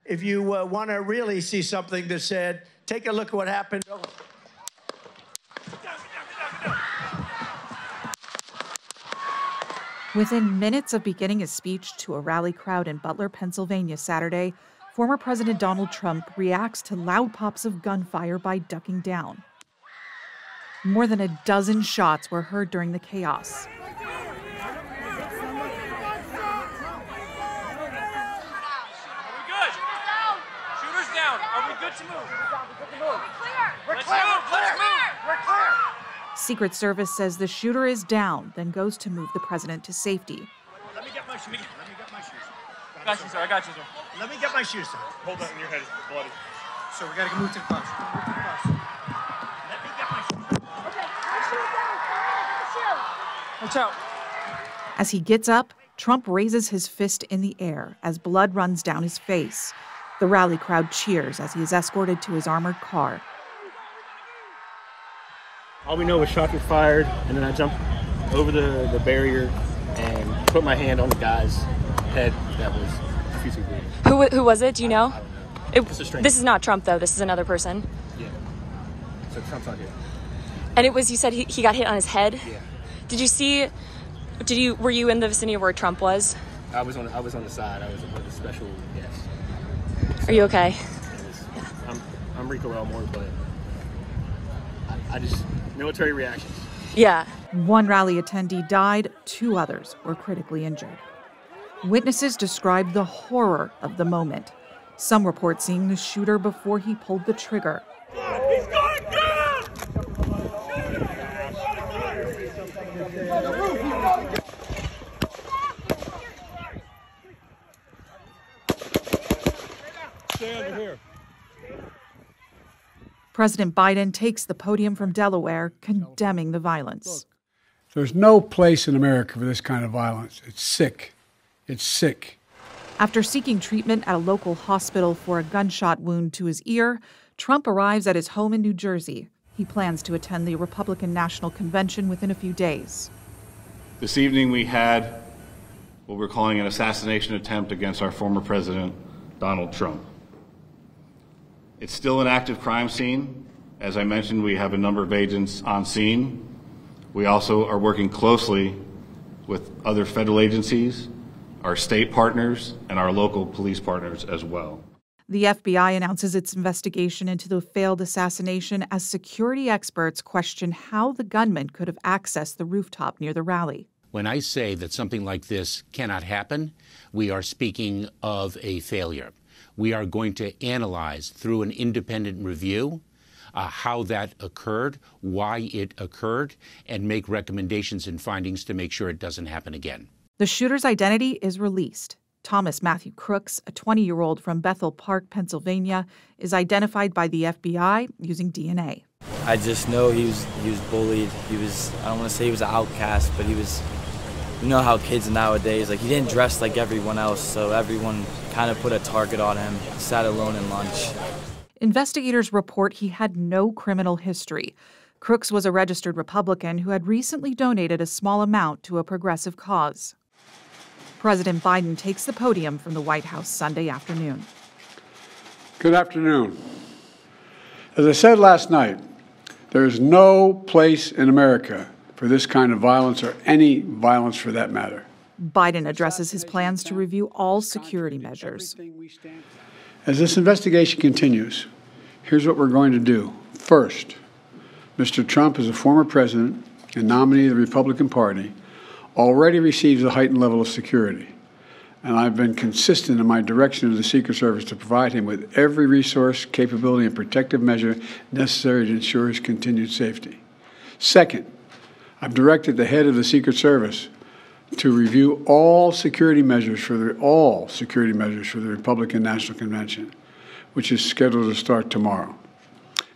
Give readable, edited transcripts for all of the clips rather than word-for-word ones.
If you want to really see something that said, take a look at what happened. Within minutes of beginning his speech to a rally crowd in Butler, Pennsylvania Saturday, former President Donald Trump reacts to loud pops of gunfire by ducking down. More than a dozen shots were heard during the chaos. Secret Service says the shooter is down, then goes to move the president to safety. Let me get my shoes. I got you, sir. I got you, sir. Let me get my shoes, sir. Hold that in your head. It's bloody. So we got to move to the bus. Let me get my shoes. Okay, my shoes down. Watch out. As he gets up, Trump raises his fist in the air as blood runs down his face. The rally crowd cheers as he is escorted to his armored car. All we know was shots were fired, and then I jumped over the barrier and put my hand on the guy's head that was refusing to breathe. Who was it? Do you know? I don't know. This is not Trump, though. This is another person. Yeah. So Trump's not here. And it was, you said he got hit on his head? Yeah. Were you in the vicinity of where Trump was? I was on the side. I was with a special guest. Are you okay? I'm Rico Elmore, but I just military reactions. Yeah. One rally attendee died, 2 others were critically injured. Witnesses described the horror of the moment. Some report seeing the shooter before he pulled the trigger. He's going down! Stay under here. President Biden takes the podium from Delaware, condemning the violence. There's no place in America for this kind of violence. It's sick. It's sick. After seeking treatment at a local hospital for a gunshot wound to his ear, Trump arrives at his home in New Jersey. He plans to attend the Republican National Convention within a few days. This evening we had what we're calling an assassination attempt against our former president, Donald Trump. It's still an active crime scene. As I mentioned, we have a number of agents on scene. We also are working closely with other federal agencies, our state partners, and our local police partners as well. The FBI announces its investigation into the failed assassination as security experts question how the gunman could have accessed the rooftop near the rally. When I say that something like this cannot happen, we are speaking of a failure. We are going to analyze through an independent review how that occurred, why it occurred, and make recommendations and findings to make sure it doesn't happen again. The shooter's identity is released. Thomas Matthew Crooks, a 20-year-old from Bethel Park, Pennsylvania, is identified by the FBI using DNA. I just know he was bullied. I don't want to say he was an outcast, but he was, you know how kids nowadays, like he didn't dress like everyone else, so everyone kind of put a target on him. He sat alone in lunch. Investigators report he had no criminal history. Crooks was a registered Republican who had recently donated a small amount to a progressive cause. President Biden takes the podium from the White House Sunday afternoon. Good afternoon. As I said last night, there is no place in America for this kind of violence or any violence for that matter. Biden addresses his plans to review all security measures. As this investigation continues, here's what we're going to do. First, Mr. Trump, as a former president and nominee of the Republican Party, already receives a heightened level of security. And I've been consistent in my direction to the Secret Service to provide him with every resource, capability, and protective measure necessary to ensure his continued safety. Second, I've directed the head of the Secret Service to review all security measures for the Republican National Convention, which is scheduled to start tomorrow.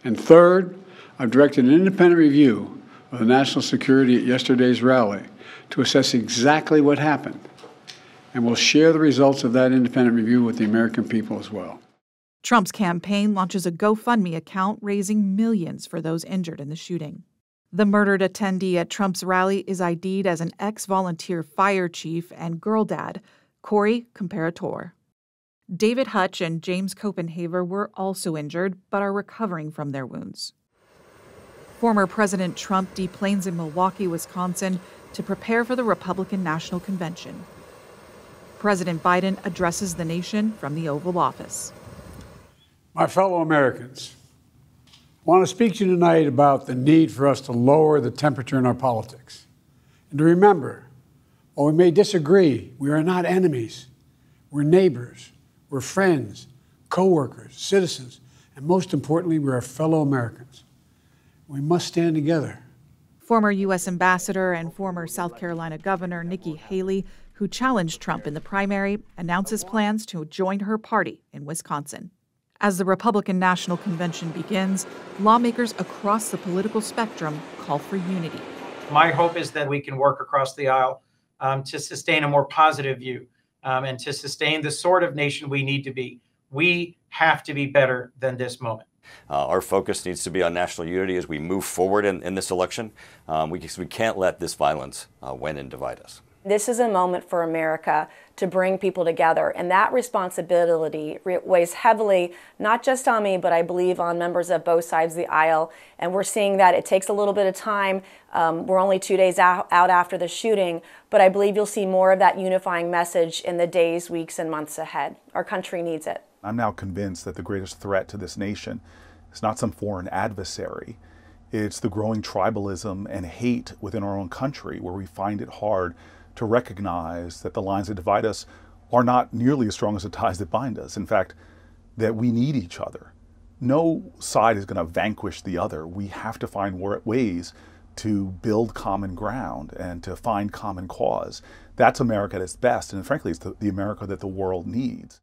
And third, I've directed an independent review of the national security at yesterday's rally to assess exactly what happened, and we'll share the results of that independent review with the American people as well. Trump's campaign launches a GoFundMe account raising millions for those injured in the shooting. The murdered attendee at Trump's rally is ID'd as an ex-volunteer fire chief and girl dad, Corey Comparator. David Hutch and James Copenhaver were also injured, but are recovering from their wounds. Former President Trump deplanes in Milwaukee, Wisconsin, to prepare for the Republican National Convention. President Biden addresses the nation from the Oval Office. My fellow Americans, I want to speak to you tonight about the need for us to lower the temperature in our politics. And to remember, while we may disagree, we are not enemies. We're neighbors, we're friends, co-workers, citizens, and most importantly, we're fellow Americans. We must stand together. Former U.S. Ambassador and former South Carolina Governor Nikki Haley, who challenged Trump in the primary, announces plans to join her party in Wisconsin. As the Republican National Convention begins, lawmakers across the political spectrum call for unity. My hope is that we can work across the aisle to sustain a more positive view and to sustain the sort of nation we need to be. We have to be better than this moment. Our focus needs to be on national unity as we move forward in this election. We can't let this violence win and divide us. This is a moment for America to bring people together, and that responsibility weighs heavily, not just on me, but I believe on members of both sides of the aisle. And we're seeing that it takes a little bit of time. We're only 2 days out after the shooting, but I believe you'll see more of that unifying message in the days, weeks, and months ahead. Our country needs it. I'm now convinced that the greatest threat to this nation is not some foreign adversary. It's the growing tribalism and hate within our own country, where we find it hard to recognize that the lines that divide us are not nearly as strong as the ties that bind us. In fact, that we need each other. No side is going to vanquish the other. We have to find ways to build common ground and to find common cause. That's America at its best, and frankly, it's the America that the world needs.